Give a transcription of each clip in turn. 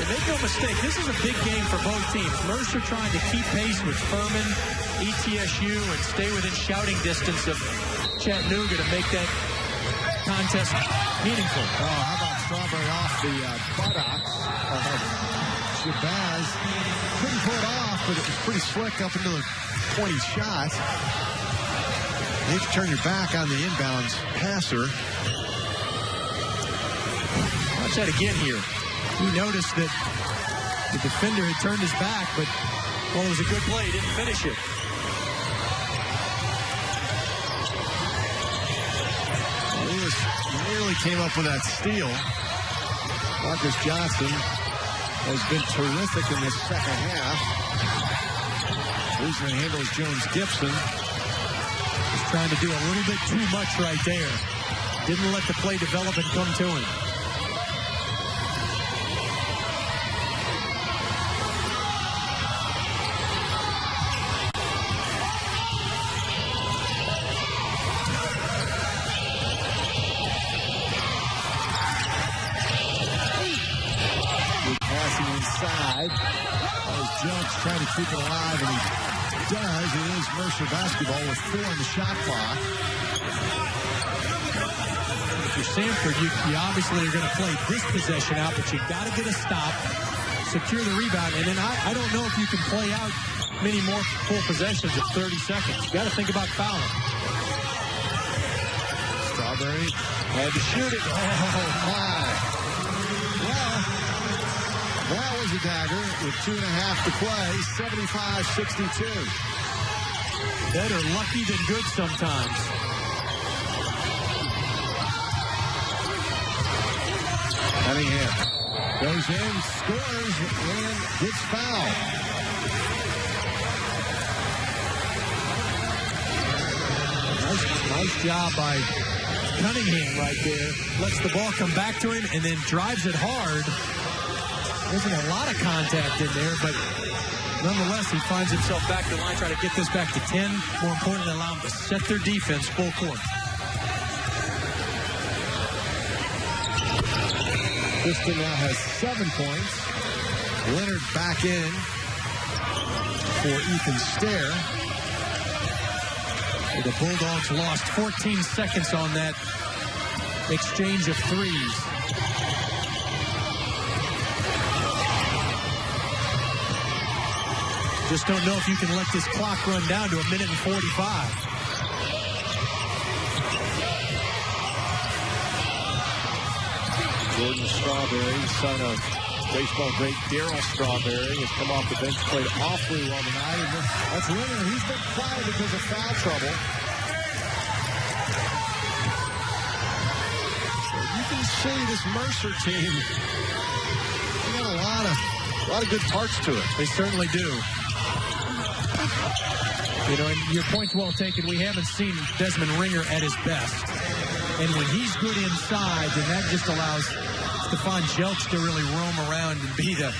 And make no mistake, this is a big game for both teams. Mercer trying to keep pace with Furman, ETSU, and stay within shouting distance of Chattanooga to make that contest meaningful. Oh, how about Strawberry off the buttocks of Shabazz? Couldn't pull it off, but it was pretty slick up into the pointy shot. You need to turn your back on the inbounds passer. Watch that again here. He noticed that the defender had turned his back, but, well, it was a good play. He didn't finish it. Lewis nearly came up with that steal. Marcus Johnson has been terrific in this second half. Losing handles Jones Gibson. He's trying to do a little bit too much right there. Didn't let the play develop and come to him. Inside as Jones trying to keep it alive, and he does. It is Mercer basketball with 4 on the shot clock. If you're Samford, you obviously are going to play this possession out, but you got to get a stop, secure the rebound, and then I don't know if you can play out many more full possessions at 30 seconds. You got to think about fouling. Strawberry had to shoot it. Oh my! That was a dagger with 2.5 to play, 75-62. Better lucky than good sometimes. Cunningham goes in, scores, and gets fouled. Nice job by Cunningham right there. Lets the ball come back to him and then drives it hard. Isn't a lot of contact in there, but nonetheless, he finds himself back to the line, trying to get this back to 10. More importantly, allow them to set their defense full court. Jestin now has 7 points. Leonard back in for Ethan Stair. The Bulldogs lost 14 seconds on that exchange of threes. Just don't know if you can let this clock run down to 1:45. Jordan Strawberry, son of baseball great Darryl Strawberry, has come off the bench, played awfully well tonight. And that's Leonard. He's been quiet because of foul trouble. So you can see this Mercer team, they got a lot of good parts to it. They certainly do. You know, and your point's well taken. We haven't seen Desmond Ringer at his best. And when he's good inside, then that just allows Stephon Jelks to really roam around and be the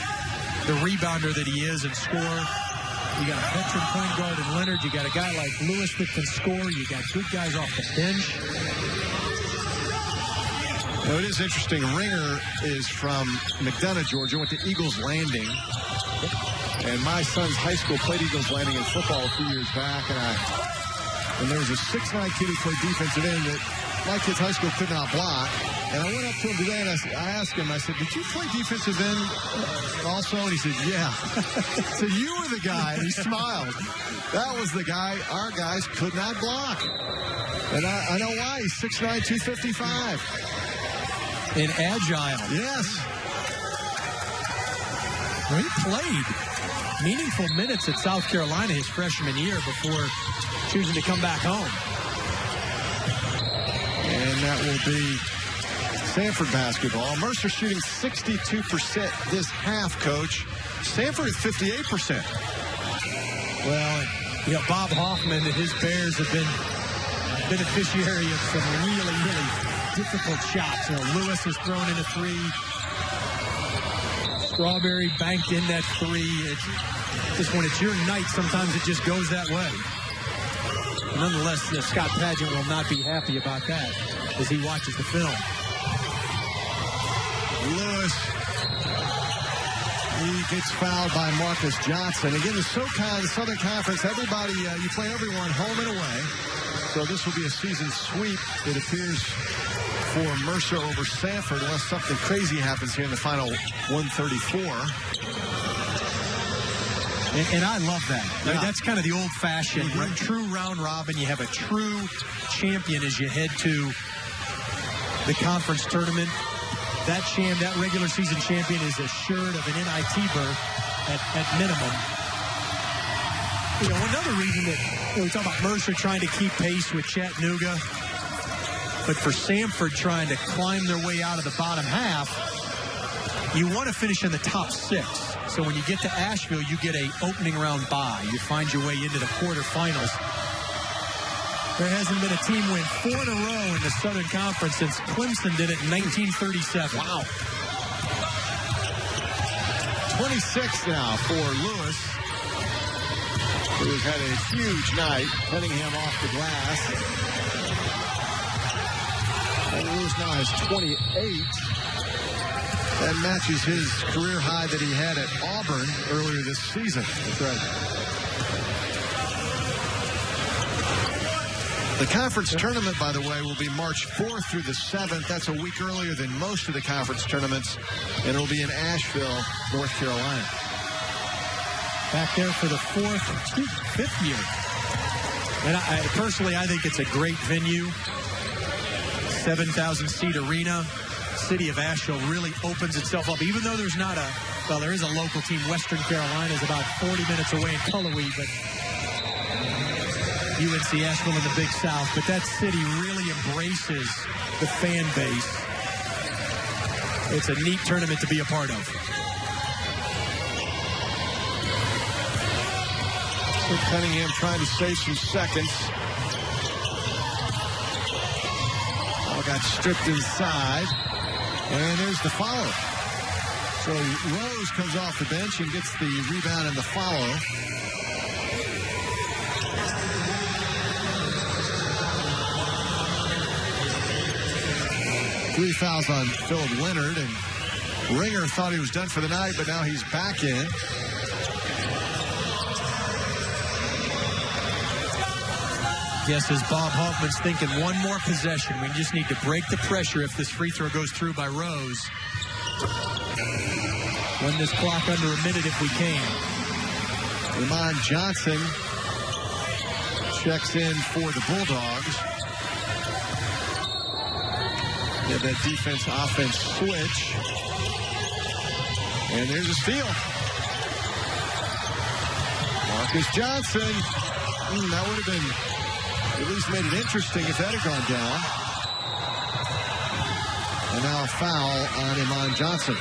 rebounder that he is and score. You got a veteran point guard in Leonard. You got a guy like Lewis that can score. You got good guys off the bench. You know, it is interesting. Ringer is from McDonough, Georgia, went to Eagles Landing. And my son's high school played Eagles Landing in football a few years back. And there was a 6'9" kid who played defensive end that my kid's high school could not block. And I went up to him today and I asked him, I said, did you play defensive end also? And he said, yeah. So you were the guy. And he smiled. That was the guy our guys could not block. And I know why. He's 6'9", 255. And agile. Yes. Well, he played meaningful minutes at South Carolina his freshman year before choosing to come back home. And that will be Samford basketball. Mercer shooting 62% this half, Coach. Samford is 58%. Well, you know, Bob Hoffman and his Bears have been beneficiary of some really, really difficult shots. You know, Lewis has thrown in a three. Strawberry banked in that three. It's just when it's your night, sometimes it just goes that way. Nonetheless, Scott Padgett will not be happy about that as he watches the film. Lewis He gets fouled by Marcus Johnson. Again, the SoCon Southern Conference, everybody, you play everyone home and away. So this will be a season sweep, it appears, for Mercer over Samford, unless something crazy happens here in the final 134. And I love that. Yeah. That's kind of the old-fashioned, true round robin. You have a true champion as you head to the conference tournament. That regular season champion is assured of an NIT berth at minimum. You know, another reason that we talk about Mercer trying to keep pace with Chattanooga, but for Samford trying to climb their way out of the bottom half, you want to finish in the top 6. So when you get to Asheville, you get a opening round bye. You find your way into the quarterfinals. There hasn't been a team win 4 in a row in the Southern Conference since Clemson did it in 1937. Wow. 26 now for Lewis, who's had a huge night, Cunningham off the glass. And Lewis now has 28. That matches his career high that he had at Auburn earlier this season. That's right. The conference tournament, by the way, will be March 4th through the 7th. That's a week earlier than most of the conference tournaments, and it'll be in Asheville, North Carolina. Back there for the 5th year. And personally, I think it's a great venue. 7,000-seat arena. City of Asheville really opens itself up, even though there's not there is a local team. Western Carolina is about 40 minutes away in Cullowhee, but UNC Asheville in the Big South. But that city really embraces the fan base. It's a neat tournament to be a part of. So Cunningham trying to save some seconds. All got stripped inside. And there's the follow. So Rose comes off the bench and gets the rebound and the follow. Three fouls on Philip Leonard, and Ringer thought he was done for the night, but now he's back in. Yes, as Bob Hoffman's thinking, one more possession. We just need to break the pressure if this free throw goes through by Rose. Run this clock under a minute if we can. Ramon Johnson checks in for the Bulldogs. Yeah, that defense-offense switch. And there's a steal. Marcus Johnson. That would have been... at least made it interesting if that had gone down. And now a foul on Iman Johnson.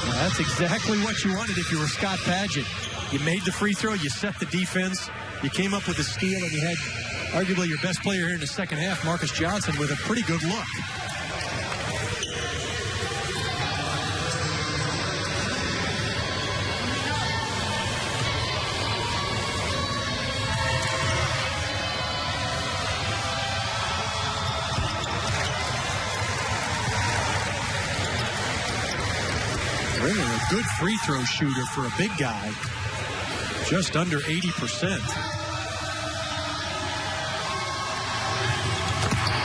Well, that's exactly what you wanted if you were Scott Padgett. You made the free throw, you set the defense, you came up with a steal, and you had arguably your best player here in the second half, Marcus Johnson, with a pretty good look. Ringer, a good free throw shooter for a big guy. Just under 80%.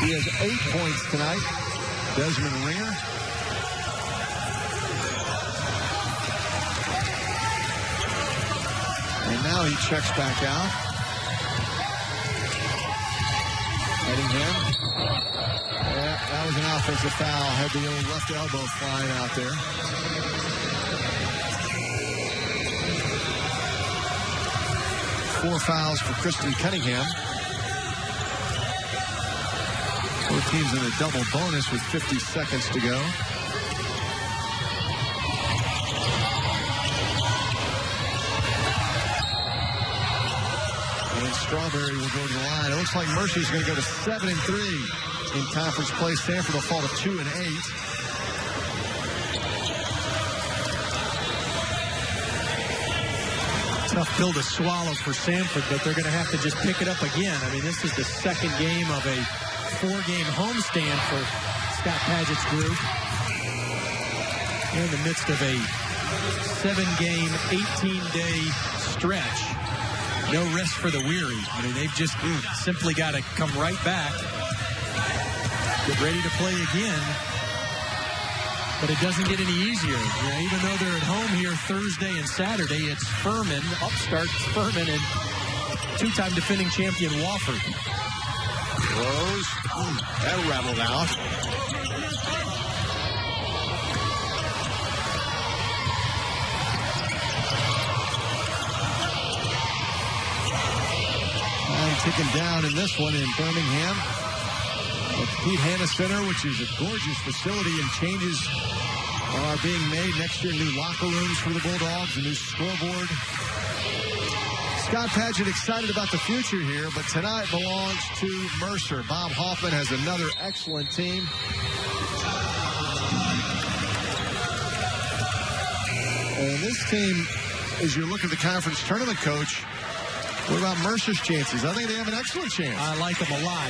He has 8 points tonight. Desmond Ringer. And now he checks back out. Cunningham. Yeah, that was an offensive foul. Had the old left elbow flying out there. Four fouls for Kristen Cunningham. Both teams in a double bonus with 50 seconds to go. And Strawberry will go to the line. It looks like Mercer's going to go to 7-3 in conference play. Samford will fall to 2-8. Tough pill to swallow for Samford, but they're going to have to just pick it up again. I mean, this is the second game of a 4-game homestand for Scott Padgett's group. in the midst of a 7-game, 18-day stretch. No rest for the weary. I mean, they've just simply got to come right back, get ready to play again. But it doesn't get any easier. You know, even though they're at home here Thursday and Saturday, it's Furman, upstart Furman, and two-time defending champion Wofford. Rose, that rattled out. Ticking down in this one in Birmingham. At the Pete Hanna Center, which is a gorgeous facility, and changes are being made next year. New locker rooms for the Bulldogs, a new scoreboard. Scott Padgett excited about the future here, but tonight belongs to Mercer. Bob Hoffman has another excellent team. And this team, as you look at the conference tournament, Coach, what about Mercer's chances? I think they have an excellent chance. I like them a lot.